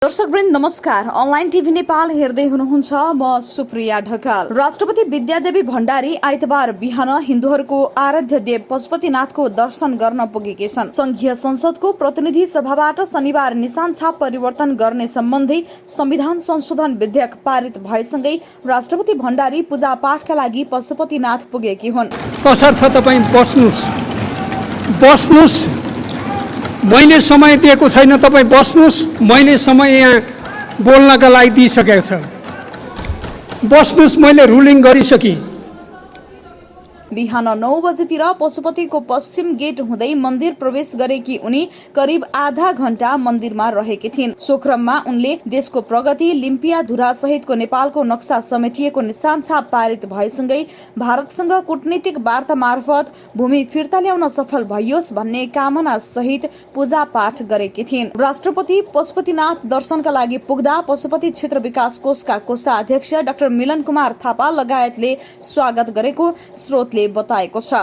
दर्शकवृन्द नमस्कार। Online TV Nepal हेर्दै हुनुहुन्छ, म सुप्रिया ढकाल। राष्ट्रपति विद्यादेवी भण्डारी आइतबार बिहान हिन्दूहरूको आराध्य देव पशुपतिनाथको दर्शन गर्न पुगेकी छन्। संघीय संसदको प्रतिनिधि सभाबाट शनिबार निशान छाप परिवर्तन गर्ने सम्बन्धी संविधान संशोधन विधेयक पारित भएसँगै राष्ट्रपति भण्डारी पूजा पाठका लागि पशुपतिनाथ पुगेकी हुन्। तसर्थ तपाईं बस्नुस्, मैले समय दिएको छैन, तपाईं बस्नुस्। मैले समय यहाँ बोल्नका लागि दिइसकेको छ। बस्नुस्, मैले रुलिङ गरिसकेँ। बिहान 9 बजेतिर पशुपतिको पश्चिम गेट हुँदै मन्दिर प्रवेश गरेकी उनी करिब आधा घण्टा मन्दिरमा रहेकी थिइन्। सो क्रममा उनले देशको प्रगति, लिम्पिया धुरा सहितको नेपालको नक्सा समेटिएको निशान छाप पारित भएसँगै भारतसँग कूटनीतिक वार्ता मार्फत भूमि फिर्ता ल्याउन सफल भइयोस् भन्ने कामना सहित पूजा पाठ गरेकी थिइन्। राष्ट्रपति पशुपतिनाथ दर्शनका लागि पुग्दा पशुपति क्षेत्र विकास कोषका कोषाध्यक्ष डाक्टर मिलन कुमार थापा लगायतले स्वागत गरेको स्रोतले बताएको छ।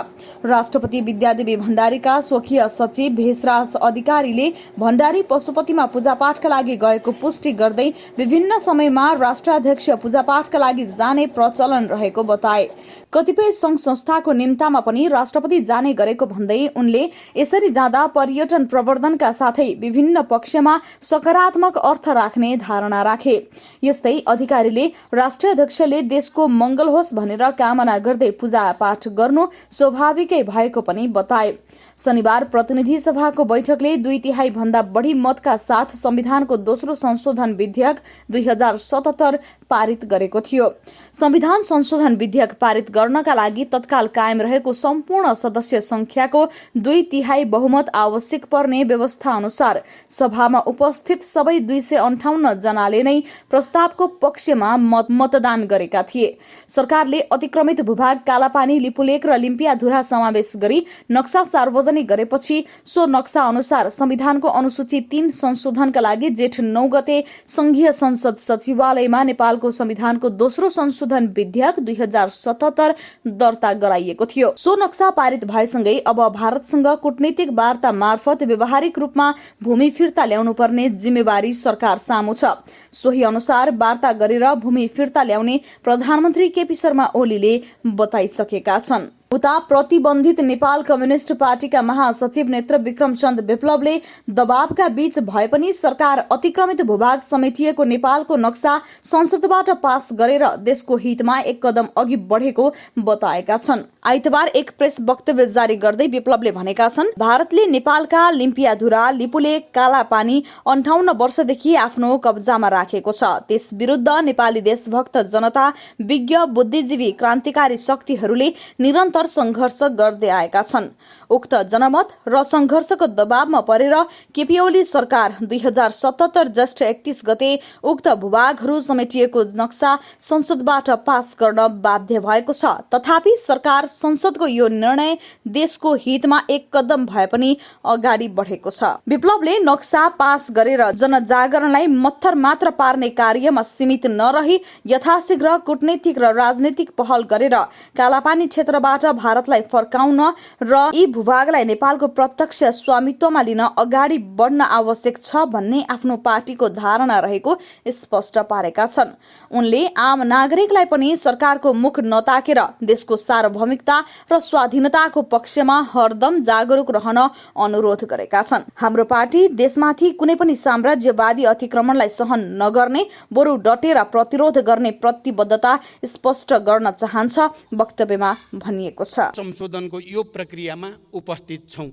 राष्ट्रपति विद्यादेवी भण्डारीका स्वकीय सचिव भेषराज अधिकारीले भण्डारी पशुपतिमा पूजापाठका लागि गएको पुष्टि गर्दै विभिन्न समयमा राष्ट्राध्यक्ष पूजापाठका लागि जाने प्रचलन रहेको बताए। कतिपय संघ संस्थाको निम्तामा पनि राष्ट्रपति जाने गरेको भन्दै उनले यसरी जाँदा पर्यटन प्रवर्धनका साथै विभिन्न पक्षमा सकारात्मक अर्थ राख्ने धारणा राखे। यस्तै अधिकारीले राष्ट्राध्यक्षले देशको मंगल होस् भनेर कामना गर्दै पूजा पाठ गर्नु स्वाभाविकै भएको पनि बताए। शनिबार प्रतिनिधि सभाको बैठकले 2/3 भन्दा बढी मतका साथ संविधानको दोस्रो संशोधन विधेयक 2077 पारित गरेको थियो। संविधान संशोधन विधेयक पारित गर्नका लागि तत्काल कायम रहेको सम्पूर्ण सदस्य संख्याको 2/3 बहुमत आवश्यक पर्ने व्यवस्था अनुसार सभामा उपस्थित सबै 258 जनाले नै प्रस्तावको पक्षमा मतदान गरेका थिए। सरकारले अतिक्रमित भूभाग, कालापानी, लिपुलेक र लिम्पिया धुरा समावेश गरी नक्सा सार्वजनिक गरेपछि सो नक्सा अनुसार संविधानको अनुसूची 3 संशोधनका लागि जेठ 9 गते संघीय संसद सचिवालयमा नेपालको संविधानको दोस्रो संशोधन विधेयक 2077 दर्ता गराइएको थियो। सो नक्सा पारित भएसँगै अब भारतसँग कूटनीतिक वार्ता मार्फत व्यावहारिक रूपमा भूमि फिर्ता ल्याउनु पर्ने जिम्मेवारी सरकार सामु छ। सोही अनुसार वार्ता गरेर भूमि फिर्ता ल्याउने प्रधानमन्त्री केपी शर्मा ओलीले बताइसकेका छन्। उता प्रतिबन्धित नेपाल कम्युनिष्ट पार्टीका महासचिव नेत्र विक्रम चन्द विप्लवले दबावका बीच भए पनि सरकार अतिक्रमित भूभाग समेटिएको नेपालको नक्सा संसदबाट पास गरेर देशको हितमा एक कदम अघि बढेको बताएका छन्। आइतबार एक प्रेस वक्तव्य जारी गर्दै विप्लवले भनेका छन्, भारतले नेपालका लिम्पियाधुरा, लिपुलेक, कालापानी 58 वर्षदेखि आफ्नो कब्जामा राखेको छ। त्यस विरुद्ध नेपाली देशभक्त जनता, विज्ञ, बुद्धिजीवी, क्रान्तिकारी शक्तिहरूले निरन्तर संघर्ष गर्दै आएका छन्। उक्त जनमत र संघर्षको दबावमा परेर केपी ओली सरकार 2077 जेष्ठ 31 गते उक्त भूभागहरू समेटिएको नक्सा संसदबाट पास गर्न बाध्य भएको छ। तथापि सरकार संसदको यो निर्णय देशको हितमा एक कदम भए पनि अगाडि बढेको छ। विप्लवले नक्सा पास गरेर जनजागरणलाई मत्थर मात्र पार्ने कार्यमा सीमित नरही यथाशीघ्र कूटनीतिक र राजनीतिक पहल गरेर कालापानी क्षेत्रबाट भारतलाई फर्काउन र यी भूभागलाई नेपालको प्रत्यक्ष स्वामित्वमा लिन अगाडि बढ्न आवश्यक छ भन्ने आफ्नो पार्टीको धारणा रहेको स्पष्ट पारेका छन्। उनले आम नागरिकलाई पनि सरकारको मुख नताकेर देशको सार्वभौमिकता र स्वाधीनताको पक्षमा हरदम जागरूक रहन अनुरोध गरेका छन्। हाम्रो पार्टी देशमाथि कुनै पनि साम्राज्यवादी अतिक्रमणलाई सहन नगर्ने, बरु डटेर प्रतिरोध गर्ने प्रतिबद्धता स्पष्ट गर्न चाहन्छ, वक्तव्यमा भनिएको छ। संशोधनको यो प्रक्रियामा उपस्थित छौं।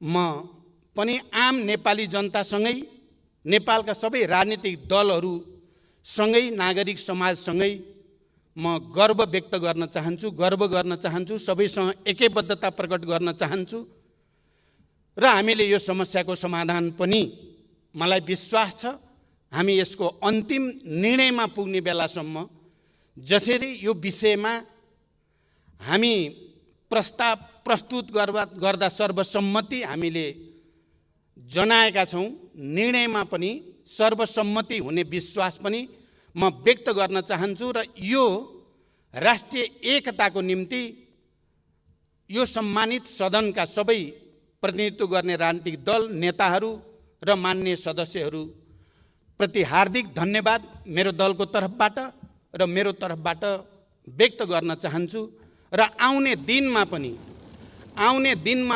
म पनि आम नेपाली जनतासँगै, नेपालका सबै राजनीतिक दलहरूसँगै, नागरिक समाजसँगै म गर्व व्यक्त गर्न चाहन्छु, सबैसँग एकैबद्धता प्रकट गर्न चाहन्छु र हामीले यो समस्याको समाधान पनि मलाई विश्वास छ हामी यसको अन्तिम निर्णयमा पुग्ने बेलासम्म जसरी यो विषयमा हामी प्रस्ताव प्रस्तुत गर्दा सर्वसम्मति हामीले जनाएका छौं, निर्णयमा पनि सर्वसम्मति हुने विश्वास पनि म व्यक्त गर्न चाहन्छु र यो राष्ट्रिय एकताको निम्ति यो सम्मानित सदनका सबै प्रतिनिधित्व गर्ने राजनीतिक दल, नेताहरू र मान्य सदस्यहरू प्रति हार्दिक धन्यवाद मेरो दलको तर्फबाट र मेरो तर्फबाट व्यक्त गर्न चाहन्छु। र आउने दिनमा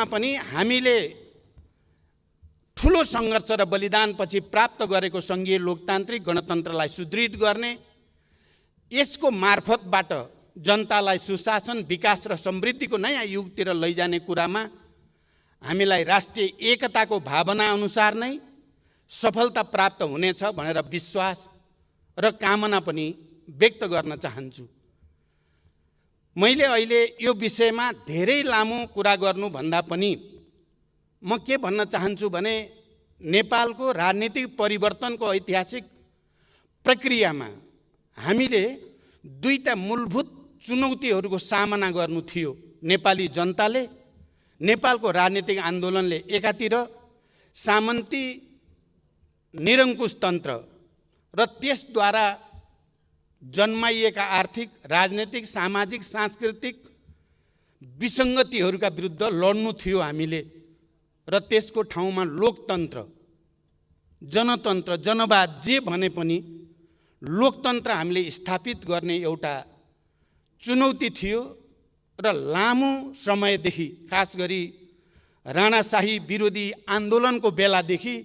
पनि हामीले ठुलो सङ्घर्ष र बलिदानपछि प्राप्त गरेको सङ्घीय लोकतान्त्रिक गणतन्त्रलाई सुदृढ गर्ने, यसको मार्फतबाट जनतालाई सुशासन, विकास र समृद्धिको नयाँ युगतिर लैजाने कुरामा हामीलाई राष्ट्रिय एकताको भावना अनुसार नै सफलता प्राप्त हुनेछ भनेर विश्वास र कामना पनि व्यक्त गर्न चाहन्छु। मैले अहिले यो विषयमा धेरै लामो कुरा गर्नुभन्दा पनि म के भन्न चाहन्छु भने नेपालको राजनीतिक परिवर्तनको ऐतिहासिक प्रक्रियामा हामीले दुईटा मूलभूत चुनौतीहरूको सामना गर्नु थियो। नेपाली जनताले, नेपालको राजनीतिक आन्दोलनले एकातिर सामन्ती निरङ्कुश तन्त्र र त्यसद्वारा जन्माइएका आर्थिक, राजनीतिक, सामाजिक, सांस्कृतिक विसङ्गतिहरूका विरुद्ध लड्नु थियो हामीले, र त्यसको ठाउँमा लोकतन्त्र, जनतन्त्र, जनवाद जे भने पनि लोकतन्त्र हामीले स्थापित गर्ने एउटा चुनौती थियो। र लामो समयदेखि, खास गरी राणाशाही विरोधी आन्दोलनको बेलादेखि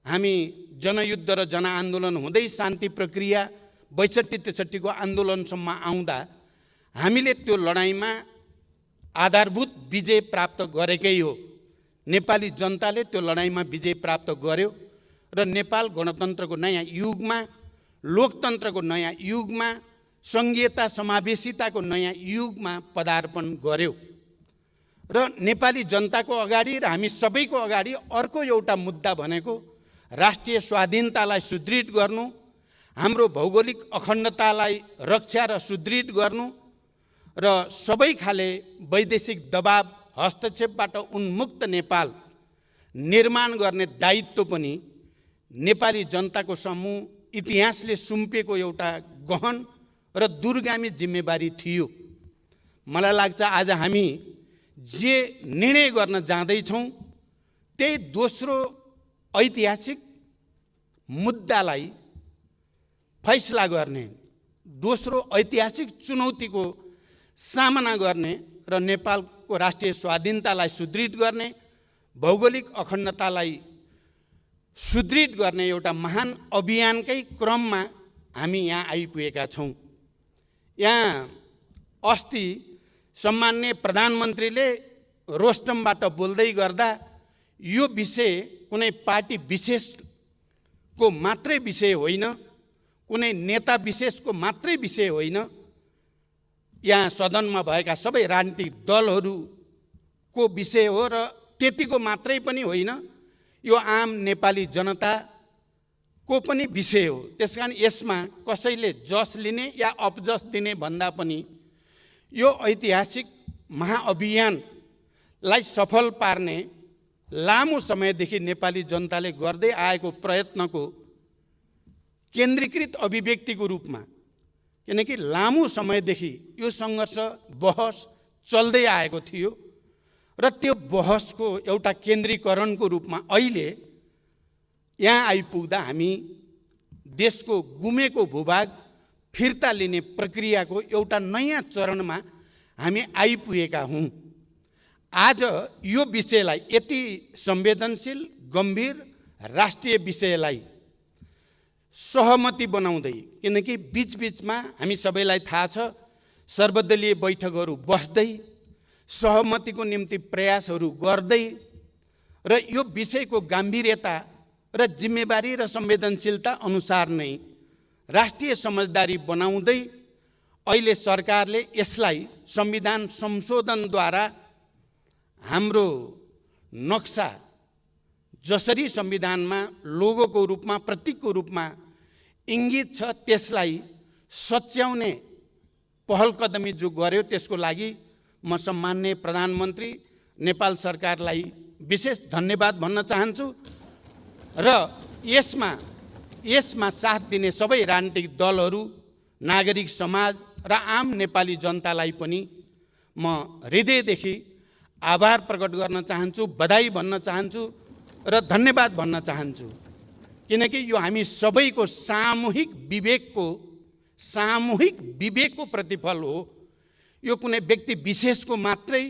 हामी जनयुद्ध र जनआन्दोलन हुँदै शान्ति प्रक्रिया 62-63 को आन्दोलनसम्म आउँदा हामीले त्यो लडाइँमा आधारभूत विजय प्राप्त गरेकै हो। नेपाली जनताले त्यो लडाइँमा विजय प्राप्त गर्यो र नेपाल गणतन्त्रको नयाँ युगमा, लोकतन्त्रको नयाँ युगमा, सङ्घीयता समावेशिताको नयाँ युगमा पदार्पण गर्यो। र नेपाली जनताको अगाडि र हामी सबैको अगाडि अर्को एउटा मुद्दा भनेको राष्ट्रिय स्वाधीनतालाई सुदृढ गर्नु, हाम्रो भौगोलिक अखण्डतालाई रक्षा र सुदृढ गर्नु र सबै खाले वैदेशिक दबाव, हस्तक्षेपबाट उन्मुक्त नेपाल निर्माण गर्ने दायित्व पनि नेपाली जनताको समूह इतिहासले सुम्पिएको एउटा गहन र दूरगामी जिम्मेवारी थियो। मलाई लाग्छ आज हामी जे निर्णय गर्न जाँदैछौँ त्यही दोस्रो ऐतिहासिक मुद्दालाई फैसला गर्ने, दोस्रो ऐतिहासिक चुनौतीको सामना गर्ने र नेपालको राष्ट्रिय स्वाधीनतालाई सुदृढ गर्ने, भौगोलिक अखण्डतालाई सुदृढ गर्ने एउटा महान अभियानकै क्रममा हामी यहाँ आइपुगेका छौँ। यहाँ अस्ति सम्माननीय प्रधानमन्त्रीले रोस्टमबाट बोल्दै गर्दा यो विषय कुनै पार्टी विशेषको मात्रै विषय होइन, कुनै नेता विशेषको मात्रै विषय होइन, यहाँ सदनमा भएका सबै राजनीतिक दलहरूको विषय हो र त्यतिको मात्रै पनि होइन, यो आम नेपाली जनताको पनि विषय हो। त्यसकारण यसमा कसैले जस लिने या अपजस दिने भन्दा पनि यो ऐतिहासिक महाअभियानलाई सफल पार्ने लामो समयदेखि नेपाली जनताले गर्दै आएको प्रयत्नको केन्द्रीकृत अभिव्यक्तिको रूपमा, किनकि लामो समयदेखि यो सङ्घर्ष, बहस चल्दै आएको थियो र त्यो बहसको एउटा केन्द्रीकरणको रूपमा अहिले यहाँ आइपुग्दा हामी देशको गुमेको भूभाग फिर्ता लिने प्रक्रियाको एउटा नयाँ चरणमा हामी आइपुगेका हौँ। आज यो विषयलाई, यति संवेदनशील गम्भीर राष्ट्रिय विषयलाई सहमति बनाउँदै, किनकि बीचबीचमा हामी सबैलाई थाहा छ सर्वदलीय बैठकहरू बस्दै सहमतिको निम्ति प्रयासहरू गर्दै र यो विषयको गाम्भीर्यता र जिम्मेवारी र संवेदनशीलता अनुसार नै राष्ट्रिय समझदारी बनाउँदै अहिले सरकारले यसलाई संविधान संशोधनद्वारा हाम्रो नक्सा जसरी संविधानमा लोगोको रूपमा, प्रतीकको रूपमा इङ्गित छ, त्यसलाई सच्याउने पहल कदमी जो गर्यो त्यसको लागि म सम्माननीय प्रधानमन्त्री नेपाल सरकारलाई विशेष धन्यवाद भन्न चाहन्छु र यसमा साथ दिने सबै राजनीतिक दलहरू, नागरिक समाज र आम नेपाली जनतालाई पनि म हृदयदेखि आभार प्रकट गर्न चाहन्छु, बधाई भन्न चाहन्छु र धन्यवाद भन्न चाहन्छु। किनकि यो हामी सबैको सामूहिक विवेकको प्रतिफल हो। यो कुनै व्यक्ति विशेषको मात्रै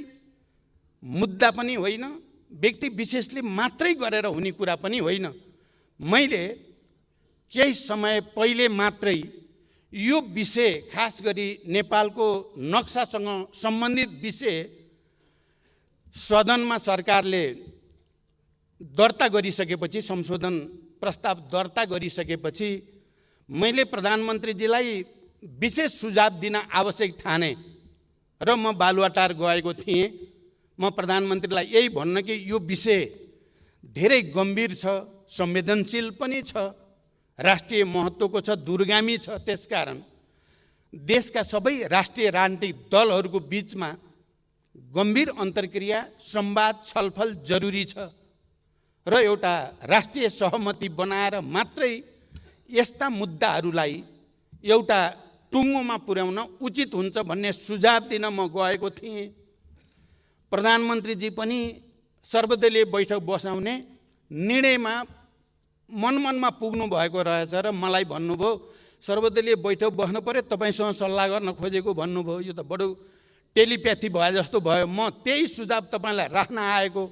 मुद्दा पनि होइन, व्यक्ति विशेषले मात्रै गरेर हुने कुरा पनि होइन। मैले केही समय पहिले मात्रै यो विषय, खास गरी नेपालको नक्सासँग सम्बन्धित विषय सदनमा सरकारले दर्ता गरिसकेपछि, संशोधन प्रस्ताव दर्ता गरिसकेपछि मैले प्रधानमन्त्रीजीलाई विशेष सुझाव दिन आवश्यक ठाने र म बालुवाटार गएको थिएँ। म प्रधानमन्त्रीलाई यही भन्न कि यो विषय धेरै गम्भीर छ, संवेदनशील पनि छ, राष्ट्रिय महत्त्वको छ, दूरगामी छ। त्यसकारण देशका सबै राष्ट्रिय राजनीतिक दलहरूको बिचमा गम्भीर अन्तर्क्रिया, संवाद, छलफल जरुरी छ र एउटा राष्ट्रिय सहमति बनाएर मात्रै यस्ता मुद्दाहरूलाई एउटा टुङ्गोमा पुर्याउन उचित हुन्छ भन्ने सुझाव दिन म गएको थिएँ। प्रधानमन्त्रीजी पनि सर्वदलीय बैठक बसाउने निर्णयमा मनमनमा पुग्नु भएको रहेछ र मलाई भन्नुभयो सर्वदलीय बैठक बस्नु पर्यो, तपाईँसँग सल्लाह गर्न खोजेको भन्नुभयो। यो त बडो टेलिप्याथी भए जस्तो भयो। म त्यही सुझाव तपाईँलाई राख्न आएको,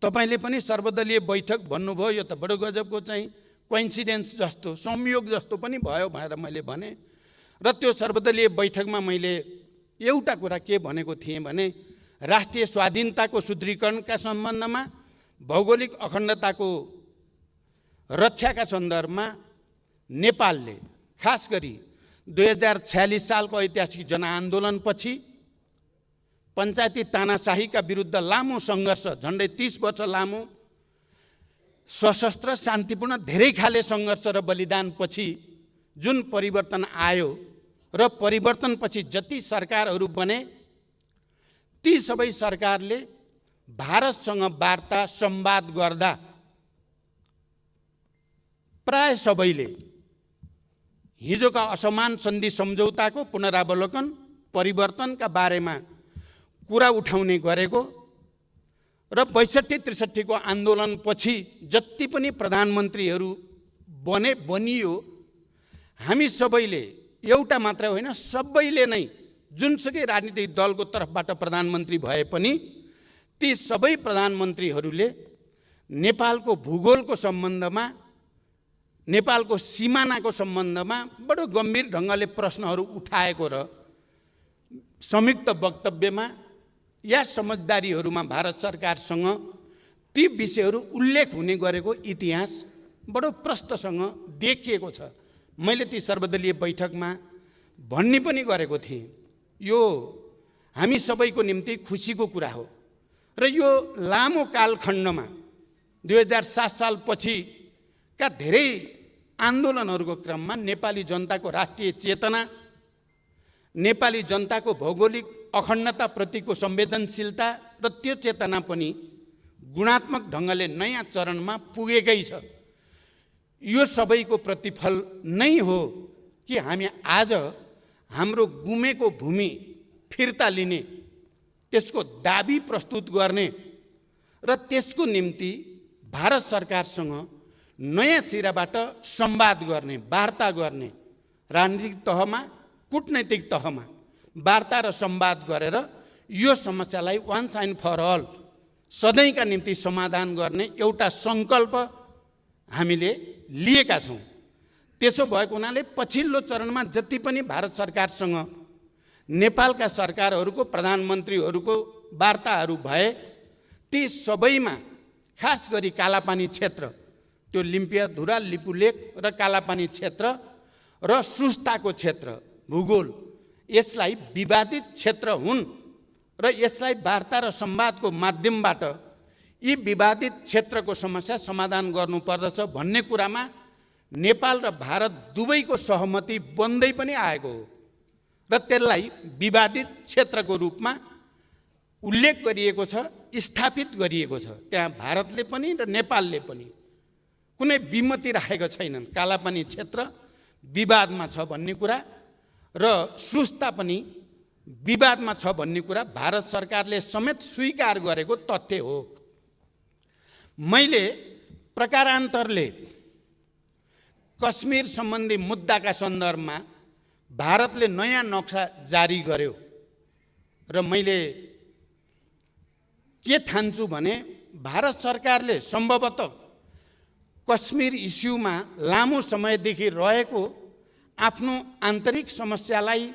तपाईँले पनि सर्वदलीय बैठक भन्नुभयो, यो त बडो गजबको चाहिँ कोइन्सिडेन्स जस्तो, संयोग जस्तो पनि भयो भनेर मैले भने। र त्यो सर्वदलीय बैठकमा मैले एउटा कुरा के भनेको थिएँ भने राष्ट्रिय स्वाधीनताको सुदृढीकरणका सम्बन्धमा, भौगोलिक अखण्डताको रक्षाका सन्दर्भमा नेपालले खास गरी 2046 सालको ऐतिहासिक जनआन्दोलनपछि पञ्चायती तानाशाहीका विरुद्ध लामो सङ्घर्ष, झन्डै 30 वर्ष लामो सशस्त्र शान्तिपूर्ण धेरै खाले सङ्घर्ष र बलिदानपछि जुन परिवर्तन आयो र परिवर्तनपछि जति सरकारहरू बने ती सबै सरकारले भारतसँग वार्ता संवाद गर्दा प्राय सबैले हिजोका असमान सन्धि सम्झौताको पुनरावलोकन, परिवर्तनका बारेमा कुरा उठाउने गरेको र 62-63 को आन्दोलनपछि जति पनि प्रधानमन्त्रीहरू बनियो, हामी सबैले, एउटा मात्र होइन सबैले नै जुनसुकै राजनीतिक दलको तर्फबाट प्रधानमन्त्री भए पनि ती सबै प्रधानमन्त्रीहरूले नेपालको भूगोलको सम्बन्धमा, नेपालको सिमानाको सम्बन्धमा बडो गम्भीर ढङ्गले प्रश्नहरू उठाएको र संयुक्त वक्तव्यमा या समझदारीहरूमा भारत सरकारसँग ती विषयहरू उल्लेख हुने गरेको इतिहास बडो प्रष्टसँग देखिएको छ। मैले ती सर्वदलीय बैठकमा भन्ने पनि गरेको थिएँ, यो हामी सबैको निम्ति खुसीको कुरा हो र यो लामो कालखण्डमा 2007 सालपछिका धेरै आन्दोलनहरूको क्रममा नेपाली जनताको राष्ट्रिय चेतना, नेपाली जनताको भौगोलिक अखण्डताप्रतिको संवेदनशीलता र त्यो चेतना पनि गुणात्मक ढङ्गले नयाँ चरणमा पुगेकै छ। यो सबैको प्रतिफल नै हो कि हामी आज हाम्रो गुमेको भूमि फिर्ता लिने, त्यसको दाबी प्रस्तुत गर्ने र त्यसको निम्ति भारत सरकारसँग नयाँ सिराबाट संवाद गर्ने, वार्ता गर्ने, राजनीतिक तहमा, कूटनैतिक तहमा वार्ता र संवाद गरेर यो समस्यालाई वान्स एन्ड फर अल सधैँका निम्ति समाधान गर्ने एउटा सङ्कल्प हामीले लिएका छौँ। त्यसो भएको हुनाले पछिल्लो चरणमा जति पनि भारत सरकारसँग नेपालका सरकारहरूको, प्रधानमन्त्रीहरूको वार्ताहरू भए ती सबैमा खास गरी कालापानी क्षेत्र, त्यो लिम्पियाधुरा, लिपुलेक र कालापानी क्षेत्र र सुस्ताको क्षेत्र, भूगोल, यसलाई विवादित क्षेत्र हुन् र यसलाई वार्ता र संवादको माध्यमबाट यी विवादित क्षेत्रको समस्या समाधान गर्नुपर्दछ भन्ने कुरामा नेपाल र भारत दुवैको सहमति बन्दै पनि आएको हो र त्यसलाई विवादित क्षेत्रको रूपमा उल्लेख गरिएको छ, स्थापित गरिएको छ। त्यहाँ भारतले पनि र नेपालले पनि कुनै विमति राखेका छैनन्। कालापानी क्षेत्र विवादमा छ भन्ने कुरा र सुस्ता पनि विवादमा छ भन्ने कुरा भारत सरकारले समेत स्वीकार गरेको तथ्य हो। मैले प्रकारान्तरले कश्मीर सम्बन्धी मुद्दाका सन्दर्भमा भारतले नयाँ नक्सा जारी गर्यो र मैले के ठान्छु भने भारत सरकारले सम्भवतः कश्मीर इस्युमा लामो समयदेखि रहेको आफ्नो आन्तरिक समस्यालाई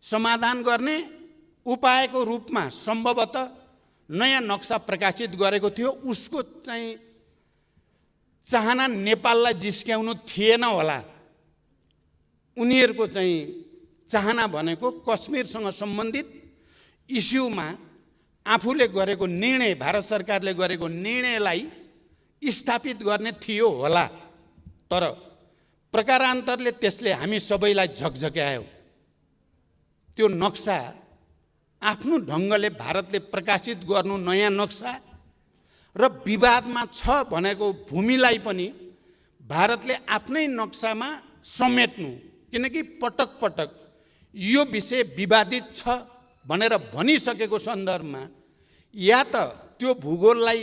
समाधान गर्ने उपायको रूपमा सम्भवतः नयाँ नक्सा प्रकाशित गरेको थियो। उसको चाहिँ चाहना नेपाललाई जिस्क्याउनु थिएन होला। उनीहरूको चाहिँ चाहना भनेको कश्मीरसँग सम्बन्धित इस्युमा आफूले गरेको निर्णय, भारत सरकारले गरेको निर्णयलाई स्थापित गर्ने थियो होला। तर प्रकारान्तरले त्यसले हामी सबैलाई झकझक्यायो। त्यो नक्सा आफ्नो ढङ्गले भारतले प्रकाशित गर्नु नयाँ नक्सा र विवादमा छ भनेको भूमिलाई पनि भारतले आफ्नै नक्सामा समेट्नु, किनकि पटक पटक यो विषय विवादित छ भनेर भनिसकेको सन्दर्भमा या त त्यो भूगोललाई